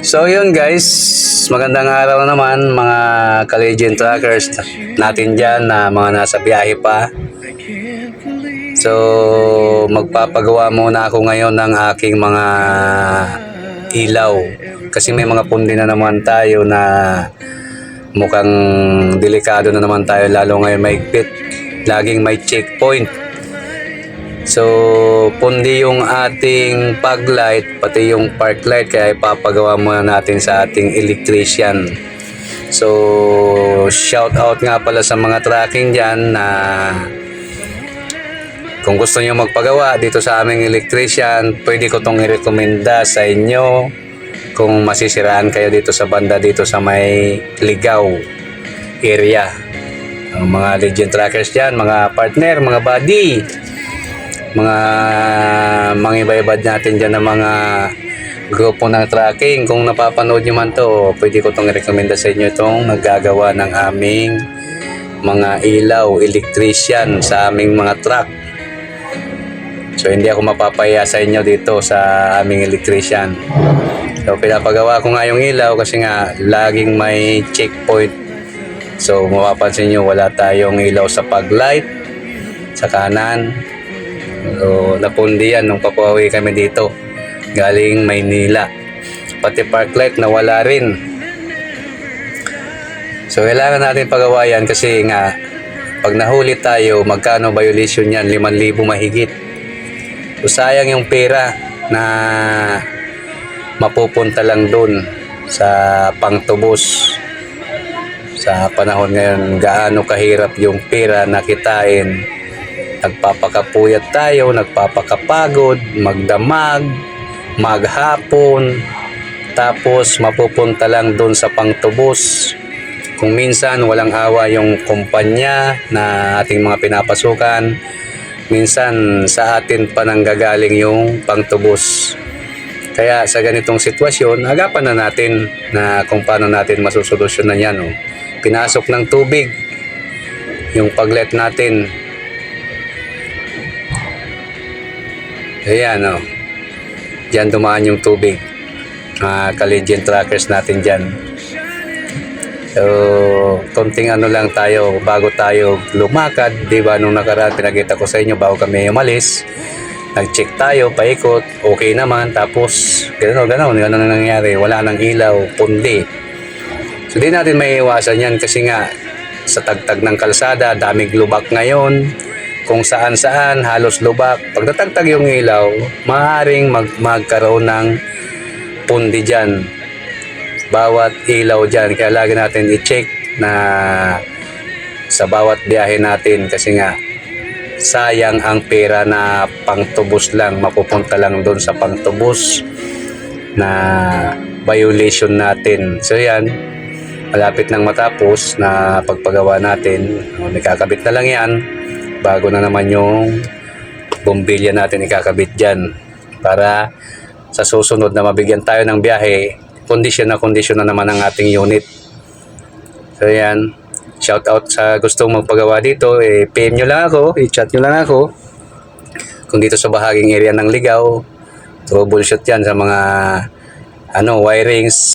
So yun guys, magandang araw naman mga ka-Legend Trackers natin dyan na mga nasa biyahe pa. So magpapagawa muna ako ngayon ng aking mga ilaw. Kasi may mga pundi na naman tayo na mukhang delikado na naman tayo, lalo ngayon mahigpit. Laging may checkpoint. So, pundi yung ating fog light, pati yung park light, kaya ipapagawa muna natin sa ating electrician. So, shout out nga pala sa mga tracking dyan na kung gusto nyo magpagawa dito sa aming electrician, pwede ko itong i-recommenda sa inyo kung masisiraan kayo dito sa banda, dito sa may Ligaw area. Ang mga Legend Trackers dyan, mga partner, mga buddy, mga iba-ibad natin dyan ng mga grupo ng tracking. Kung napapanood nyo man to, pwede ko itong i-recommenda sa inyo itong naggagawa ng aming mga ilaw, electrician sa aming mga truck. So hindi ako mapapaya sa inyo dito sa aming electrician. So pinapagawa ko nga yung ilaw kasi nga laging may checkpoint. So mapapansin nyo, wala tayong ilaw sa fog light sa kanan. So, napundi yan nung papawi kami dito galing Maynila. Pati park light nawala rin. So kailangan natin pagawa yan kasi nga pag nahuli tayo, magkano violation yan? 5,000 mahigit. So sayang yung pera na mapupunta lang dun sa pangtubos. Sa panahon ngayon, gaano kahirap yung pera na kitain. Nagpapakapuyat tayo, nagpapakapagod, magdamag, maghapon, tapos mapupunta lang doon sa pangtubos. Kung minsan walang awa yung kumpanya na ating mga pinapasukan, minsan sa atin pa nanggagaling yung pangtubos. Kaya sa ganitong sitwasyon, agapan na natin na kung paano natin masusolusyonan yan. Oh. Pinasok ng tubig yung paglet natin. Ayan, oh. Diyan dumaan yung tubig. Ka-Legend Trackers natin dyan. So, konting ano lang tayo bago tayo lumakad. Diba, nung nakaraan pinakita ko sa inyo bago kami umalis, nag-check tayo, paikot, okay naman. Tapos, gano'n ang nangyari. Wala nang ilaw, pundi. So, di natin may iwasan yan kasi nga sa tagtag ng kalsada, daming lubak ngayon. Kung saan-saan, halos lubak. Pag natagtag yung ilaw, maaaring magkaroon ng pundi dyan. Bawat ilaw dyan. Kaya lagi natin i-check na sa bawat biyahe natin. Kasi nga, sayang ang pera na pangtubos lang. Mapupunta lang doon sa pangtubos na violation natin. So yan, malapit nang matapos na pagpagawa natin. May kakabit na lang yan. Bago na naman yung bombilya natin ikakabit dyan para sa susunod na mabigyan tayo ng biyahe, kondisyon na naman ang ating unit. So yan, shout out sa gustong magpagawa dito, PM nyo lang ako, i-chat nyo lang ako kung dito sa bahaging area ng Ligaw, troubleshoot yan sa mga wirings,